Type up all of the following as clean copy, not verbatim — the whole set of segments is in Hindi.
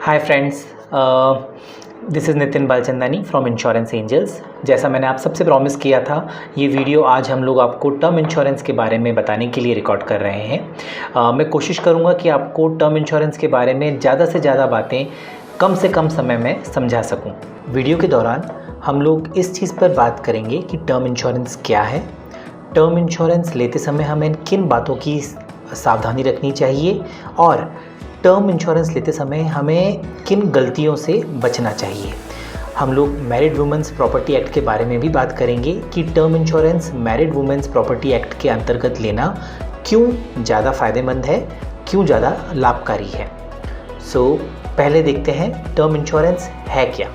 Hi friends, this is Nitin Balchandani from Insurance Angels. जैसा मैंने आप सबसे प्रॉमिस किया था, ये वीडियो आज हम लोग आपको टर्म इंश्योरेंस के बारे में बताने के लिए रिकॉर्ड कर रहे हैं। मैं कोशिश करूँगा कि आपको टर्म इंश्योरेंस के बारे में ज़्यादा से ज़्यादा बातें कम से कम समय में समझा सकूँ। वीडियो के दौरान हम लोग इस चीज़ पर बात करेंगे कि टर्म इंश्योरेंस क्या है, टर्म इंश्योरेंस लेते समय हमें किन बातों की सावधानी रखनी चाहिए और टर्म इंश्योरेंस लेते समय हमें किन गलतियों से बचना चाहिए। हम लोग मैरिड वुमेन्स प्रॉपर्टी एक्ट के बारे में भी बात करेंगे कि term insurance married women's property act के अंतर्गत लेना क्यों ज़्यादा फ़ायदेमंद है, क्यों ज़्यादा लाभकारी है। पहले देखते हैं टर्म इंश्योरेंस है क्या।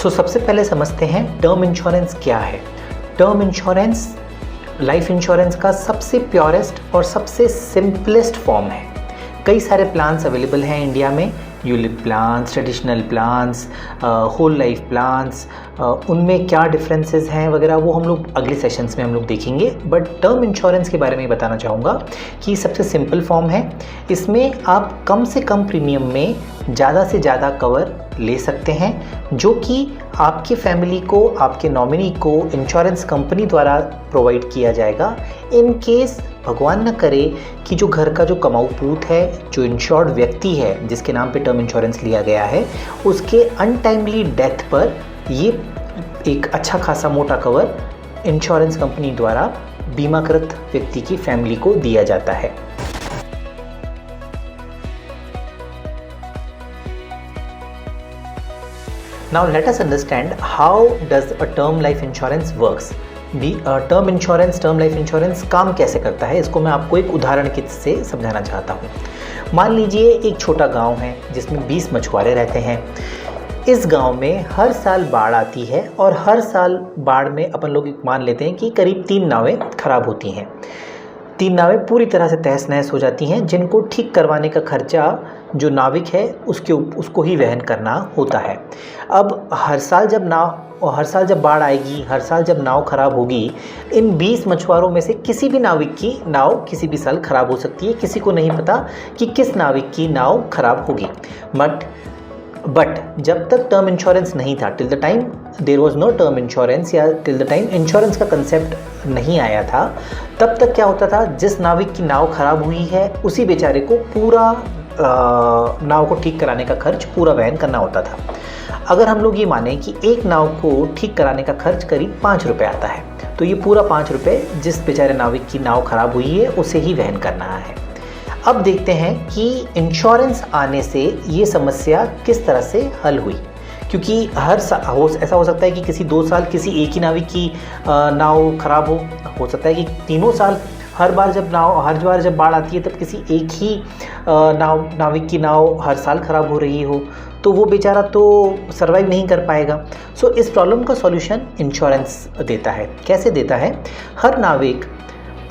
सबसे पहले समझते हैं टर्म इंश्योरेंस क्या है। टर्म इंश्योरेंस लाइफ इंश्योरेंस का सबसे प्योरेस्ट और सबसे सिंपलेस्ट फॉर्म है। कई सारे प्लान्स अवेलेबल हैं इंडिया में, ULIP plans, traditional plans, whole life plans, उनमें क्या डिफरेंसेस हैं वगैरह वो हम लोग अगले सेशंस में हम लोग देखेंगे। बट टर्म इंश्योरेंस के बारे में बताना चाहूँगा कि सबसे सिंपल फॉर्म है। इसमें आप कम से कम प्रीमियम में ज़्यादा से ज़्यादा कवर ले सकते हैं, जो कि आपकी फैमिली को, आपके नॉमिनी को इंश्योरेंस कंपनी द्वारा प्रोवाइड किया जाएगा। इन केस भगवान न करे कि जो घर का जो कमाऊ पूत है, जो इंश्योर्ड व्यक्ति है जिसके नाम पे टर्म इंश्योरेंस लिया गया है, उसके अनटाइमली डेथ पर ये एक अच्छा खासा मोटा कवर इंश्योरेंस कंपनी द्वारा बीमाकृत व्यक्ति की फैमिली को दिया जाता है। Now let us understand how does a term life insurance works. Term life insurance काम कैसे करता है, इसको मैं आपको एक उदाहरण के से समझाना चाहता हूँ। मान लीजिए एक छोटा गांव है जिसमें 20 मछुआरे रहते हैं। इस गांव में हर साल बाढ़ आती है और हर साल बाढ़ में अपन लोग मान लेते हैं कि करीब 3 नावें खराब होती हैं। 3 नावें पूरी तरह से तहस नहस हो जाती हैं, जिनको ठीक करवाने का खर्चा जो नाविक है उसको ही वहन करना होता है। अब हर साल जब बाढ़ आएगी, हर साल जब नाव खराब होगी, इन 20 मछुआरों में से किसी भी नाविक की नाव किसी भी साल खराब हो सकती है। किसी को नहीं पता कि किस नाविक की नाव खराब होगी। बट जब तक टर्म इंश्योरेंस नहीं था, till the time there was no term insurance, या टिल द टाइम इंश्योरेंस का कंसेप्ट नहीं आया था, तब तक क्या होता था, जिस नाविक की नाव खराब हुई है उसी बेचारे को पूरा नाव को ठीक कराने का खर्च पूरा वहन करना होता था। अगर हम लोग ये माने कि एक नाव को ठीक कराने का खर्च करीब 5 रुपये आता है, तो ये पूरा 5 रुपये जिस बेचारे नाविक की नाव खराब हुई है उसे ही वहन करना है। अब देखते हैं कि इंश्योरेंस आने से ये समस्या किस तरह से हल हुई, क्योंकि हर साल ऐसा हो सकता है कि किसी 2 साल किसी एक ही नाविक की नाव खराब हो सकता है कि तीनों साल हर बार जब बाढ़ आती है तब किसी एक ही नाविक की नाव हर साल खराब हो रही हो, तो वो बेचारा तो सर्वाइव नहीं कर पाएगा। इस प्रॉब्लम का सॉल्यूशन इंश्योरेंस देता है। कैसे देता है? हर नाविक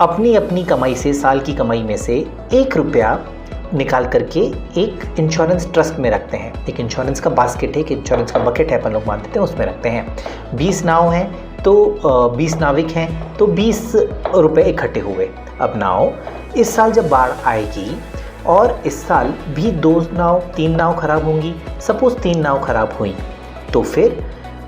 अपनी अपनी कमाई से, साल की कमाई में से 1 रुपया निकाल करके एक इंश्योरेंस ट्रस्ट में रखते हैं। एक इंश्योरेंस का बास्केट है, एक इंश्योरेंस का बकेट है, अपन लोग मानते हैं, उसमें रखते हैं। 20 नाव हैं तो 20 नाविक हैं तो 20 रुपये इकट्ठे हुए। अब नाव इस साल जब बाढ़ आएगी और इस साल भी 3 नाव खराब होंगी, सपोज़ 3 नाव खराब हुई, तो फिर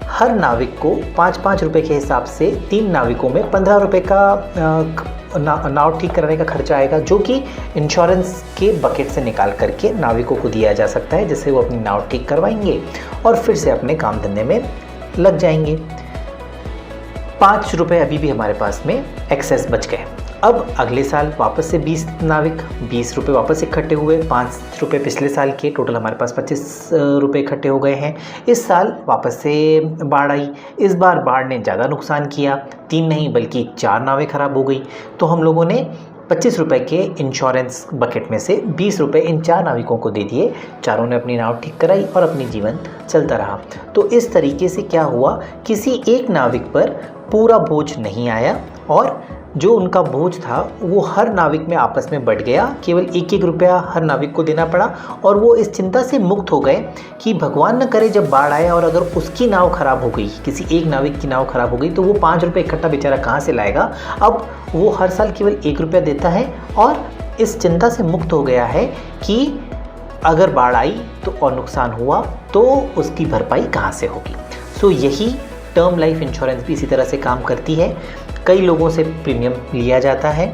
हर नाविक को 5-5 रुपये के हिसाब से 3 नाविकों में 15 रुपये का नाव ठीक कराने का खर्चा आएगा, जो कि इंश्योरेंस के बकेट से निकाल करके नाविकों को दिया जा सकता है, जिससे वो अपनी नाव ठीक करवाएंगे और फिर से अपने काम धंधे में लग जाएंगे। 5 रुपये अभी भी हमारे पास में एक्सेस बच गए। अब अगले साल वापस से 20 नाविक, 20 रुपये वापस इकट्ठे हुए, 5 रुपये पिछले साल के, टोटल हमारे पास 25 रुपये इकट्ठे हो गए हैं। इस साल वापस से बाढ़ आई। इस बार बाढ़ ने ज़्यादा नुकसान किया, 3 नहीं बल्कि 4 नावें खराब हो गई। तो हम लोगों ने 25 रुपये के इंश्योरेंस बकेट में से 20 रुपये इन 4 नाविकों को दे दिए। चारों ने अपनी नाव ठीक कराई और अपनी जीवन चलता रहा। तो इस तरीके से क्या हुआ, किसी एक नाविक पर पूरा बोझ नहीं आया और जो उनका बोझ था वो हर नाविक में आपस में बढ़ गया। केवल 1-1 रुपया हर नाविक को देना पड़ा और वो इस चिंता से मुक्त हो गए कि भगवान न करे जब बाढ़ आए और अगर उसकी नाव खराब हो गई, किसी एक नाविक की नाव खराब हो गई, तो वो 5 रुपये इकट्ठा बेचारा कहाँ से लाएगा। अब वो हर साल केवल 1 रुपया देता है और इस चिंता से मुक्त हो गया है कि अगर बाढ़ आई तो और नुकसान हुआ तो उसकी भरपाई कहाँ से होगी। सो यही टर्म लाइफ इंश्योरेंस भी इसी तरह से काम करती है। कई लोगों से प्रीमियम लिया जाता है,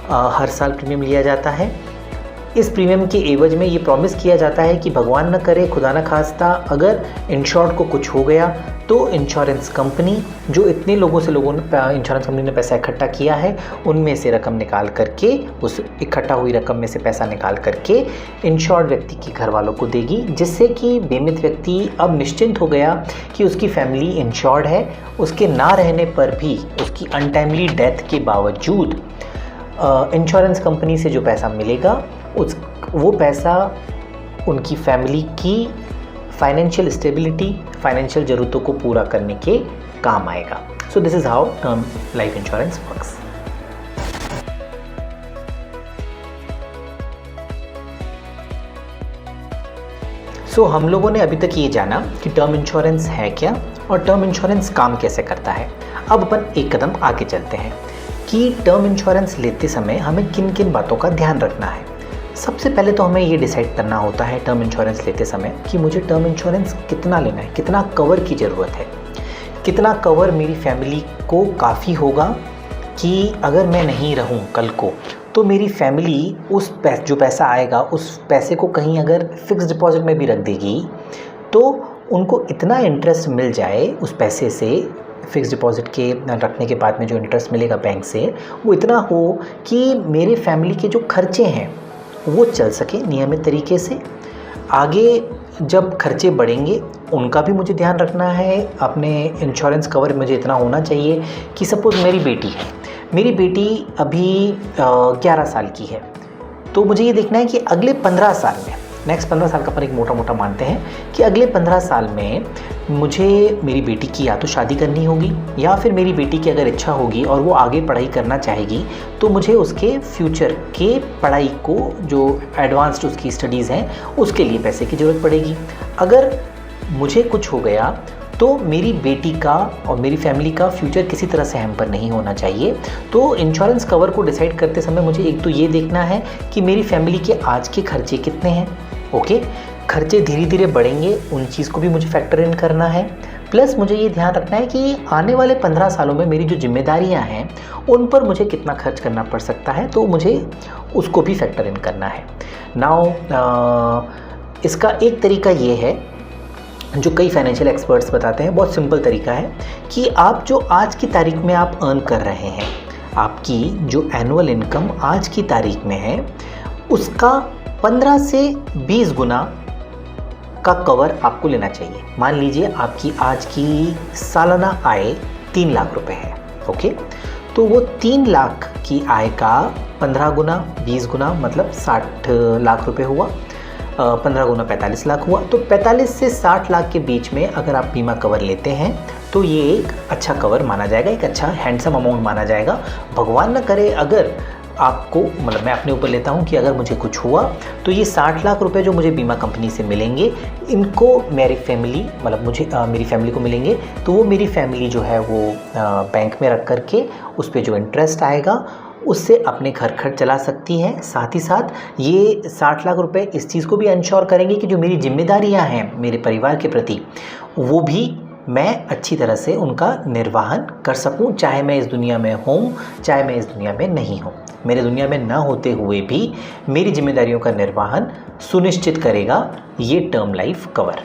हर साल प्रीमियम लिया जाता है। इस प्रीमियम के एवज में ये प्रॉमिस किया जाता है कि भगवान न करे, खुदा न खास्ता, अगर इंश्योर्ड को कुछ हो गया तो इंश्योरेंस कंपनी, जो इतने लोगों ने इंश्योरेंस कंपनी ने पैसा इकट्ठा किया है, उनमें से रकम निकाल करके, उस इकट्ठा हुई रकम में से पैसा निकाल करके इंश्योर्ड व्यक्ति के घर वालों को देगी, जिससे कि बीमित व्यक्ति अब निश्चिंत हो गया कि उसकी फैमिली इंश्योर्ड है। उसके ना रहने पर भी, उसकी अनटाइमली डेथ के बावजूद इंश्योरेंस कंपनी से जो पैसा मिलेगा वो पैसा उनकी फैमिली की फाइनेंशियल स्टेबिलिटी, फाइनेंशियल ज़रूरतों को पूरा करने के काम आएगा। So this is how term life insurance works. So हम लोगों ने अभी तक ये जाना कि टर्म इंश्योरेंस है क्या और टर्म इंश्योरेंस काम कैसे करता है। अब अपन एक कदम आगे चलते हैं कि टर्म इंश्योरेंस लेते समय हमें किन किन बातों का ध्यान रखना है। सबसे पहले तो हमें ये डिसाइड करना होता है टर्म इंश्योरेंस लेते समय कि मुझे टर्म इंश्योरेंस कितना लेना है, कितना कवर की ज़रूरत है, कितना कवर मेरी फैमिली को काफ़ी होगा कि अगर मैं नहीं रहूं कल को तो मेरी फैमिली जो पैसा आएगा उस पैसे को कहीं अगर फिक्स डिपॉजिट में भी रख देगी तो उनको इतना इंटरेस्ट मिल जाए उस पैसे से, फिक्स डिपॉजिट के रखने के बाद में जो इंटरेस्ट मिलेगा बैंक से, वो इतना हो कि मेरे फैमिली के जो खर्चे हैं वो चल सके नियमित तरीके से। आगे जब खर्चे बढ़ेंगे उनका भी मुझे ध्यान रखना है। अपने इंश्योरेंस कवर मुझे इतना होना चाहिए कि सपोज़ मेरी बेटी अभी 11 साल की है, तो मुझे ये देखना है कि अगले 15 साल में, नेक्स्ट 15 साल का अपन एक मोटा मानते हैं कि अगले 15 साल में मुझे मेरी बेटी की या तो शादी करनी होगी या फिर मेरी बेटी की अगर इच्छा होगी और वो आगे पढ़ाई करना चाहेगी तो मुझे उसके फ्यूचर के पढ़ाई को, जो एडवांस्ड उसकी स्टडीज़ हैं, उसके लिए पैसे की ज़रूरत पड़ेगी। अगर मुझे कुछ हो गया तो मेरी बेटी का और मेरी फैमिली का फ्यूचर किसी तरह से हैम्पर नहीं होना चाहिए। तो इंश्योरेंस कवर को डिसाइड करते समय मुझे एक तो ये देखना है कि मेरी फैमिली के आज के खर्चे कितने हैं। ओके, खर्चे धीरे धीरे बढ़ेंगे, उन चीज़ को भी मुझे फैक्टर इन करना है। प्लस मुझे ये ध्यान रखना है कि आने वाले 15 सालों में मेरी जो जिम्मेदारियां हैं उन पर मुझे कितना खर्च करना पड़ सकता है, तो मुझे उसको भी फैक्टर इन करना है। नाउ इसका एक तरीका ये है जो कई फाइनेंशियल एक्सपर्ट्स बताते हैं, बहुत सिंपल तरीका है कि आप जो आज की तारीख में आप अर्न कर रहे हैं, आपकी जो एनुअल इनकम आज की तारीख में है, उसका 15 से 20 गुना का कवर आपको लेना चाहिए। मान लीजिए आपकी आज की सालाना आय 3 लाख रुपए है। ओके, तो वो 3 लाख की आय का 15 गुना 20 गुना मतलब 60 लाख रुपए हुआ, 15 गुना 45 लाख हुआ। तो 45 से 60 लाख के बीच में अगर आप बीमा कवर लेते हैं तो ये एक अच्छा कवर माना जाएगा, एक अच्छा हैंडसम अमाउंट माना जाएगा। भगवान न करे अगर आपको, मतलब मैं अपने ऊपर लेता हूँ कि अगर मुझे कुछ हुआ तो ये 60 लाख रुपए जो मुझे बीमा कंपनी से मिलेंगे, इनको मेरी फैमिली, मतलब मुझे मेरी फैमिली को मिलेंगे, तो वो मेरी फैमिली जो है वो बैंक में रख करके उस पर जो इंटरेस्ट आएगा उससे अपने घर खर्च चला सकती है। साथ ही साथ ये 60 लाख रुपए इस चीज़ को भी इंश्योर करेंगे कि जो मेरी जिम्मेदारियां हैं मेरे परिवार के प्रति, वो भी मैं अच्छी तरह से उनका निर्वाहन कर सकूं, चाहे मैं इस दुनिया में हूँ चाहे मैं इस दुनिया में नहीं हूँ। मेरे दुनिया में ना होते हुए भी मेरी जिम्मेदारियों का निर्वाहन सुनिश्चित करेगा ये टर्म लाइफ कवर।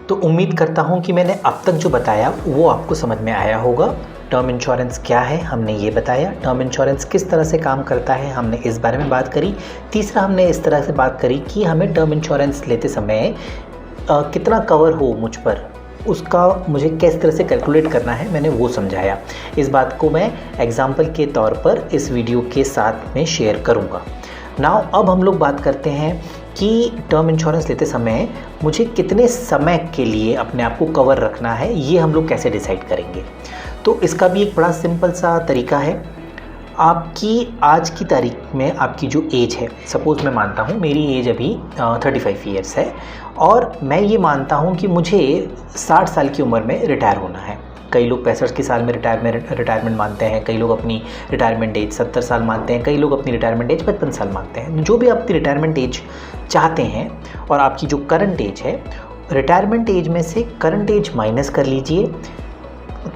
तो उम्मीद करता हूँ कि मैंने अब तक जो बताया वो आपको समझ में आया होगा। टर्म इंश्योरेंस क्या है हमने ये बताया, टर्म इंश्योरेंस किस तरह से काम करता है हमने इस बारे में बात करी। तीसरा, हमने इस तरह से बात करी कि हमें टर्म इंश्योरेंस लेते समय कितना कवर हो मुझ पर, उसका मुझे किस तरह से कैलकुलेट करना है, मैंने वो समझाया। इस बात को मैं एग्जाम्पल के तौर पर इस वीडियो के साथ में शेयर करूँगा। नाउ अब हम लोग बात करते हैं कि टर्म इंश्योरेंस लेते समय मुझे कितने समय के लिए अपने आप को कवर रखना है, ये हम लोग कैसे डिसाइड करेंगे। तो इसका भी एक बड़ा सिंपल सा तरीका है। आपकी आज की तारीख में आपकी जो एज है, सपोज़ मैं मानता हूँ मेरी एज अभी 35 ईयर्स है और मैं ये मानता हूँ कि मुझे 60 साल की उम्र में रिटायर होना है। कई लोग 65 के साल में रिटायरमेंट मानते हैं, कई लोग अपनी रिटायरमेंट एज 70 साल मानते हैं, कई लोग अपनी रिटायरमेंट एज 55 साल मानते हैं। जो भी आप अपनी रिटायरमेंट एज चाहते हैं और आपकी जो करंट एज है, रिटायरमेंट एज में से करंट एज माइनस कर लीजिए,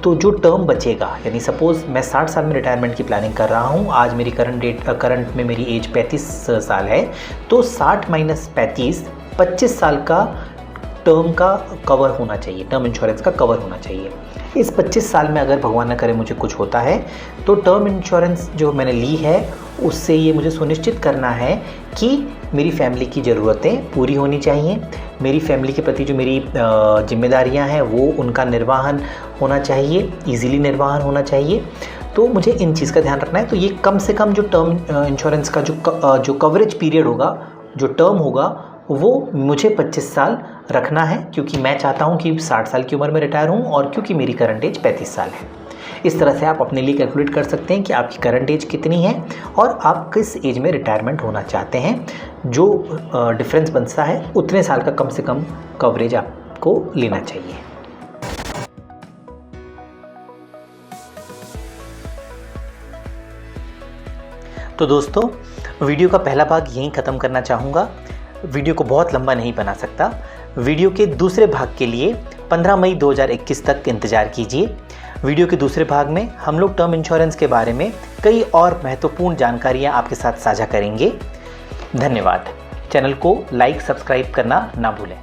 तो जो टर्म बचेगा, यानी सपोज़ मैं 60 साल में रिटायरमेंट की प्लानिंग कर रहा हूँ, आज मेरी करंट में मेरी एज 35 साल है, तो 60 माइनस 35 25 साल का टर्म का कवर होना चाहिए, टर्म इंश्योरेंस का कवर होना चाहिए। इस 25 साल में अगर भगवान न करे मुझे कुछ होता है, तो टर्म इंश्योरेंस जो मैंने ली है उससे ये मुझे सुनिश्चित करना है कि मेरी फैमिली की ज़रूरतें पूरी होनी चाहिए, मेरी फैमिली के प्रति जो मेरी जिम्मेदारियां हैं वो उनका निर्वहन होना चाहिए, इजीली निर्वहन होना चाहिए। तो मुझे इन चीज़ का ध्यान रखना है। तो ये कम से कम जो टर्म इंश्योरेंस का जो कवरेज पीरियड होगा, जो टर्म होगा, वो मुझे 25 साल रखना है, क्योंकि मैं चाहता हूँ कि 60 साल की उम्र में रिटायर हूँ और क्योंकि मेरी करंट एज 35 साल है। इस तरह से आप अपने लिए कैलकुलेट कर सकते हैं कि आपकी करंट एज कितनी है और आप किस एज में रिटायरमेंट होना चाहते हैं। जो डिफरेंस बनता है उतने साल का कम से कम कवरेज आपको लेना चाहिए। तो दोस्तों, वीडियो का पहला भाग यहीं ख़त्म करना चाहूँगा। वीडियो को बहुत लंबा नहीं बना सकता। वीडियो के दूसरे भाग के लिए 15 मई 2021 तक इंतज़ार कीजिए। वीडियो के दूसरे भाग में हम लोग टर्म इंश्योरेंस के बारे में कई और महत्वपूर्ण जानकारियाँ आपके साथ साझा करेंगे। धन्यवाद। चैनल को लाइक, सब्सक्राइब करना ना भूलें।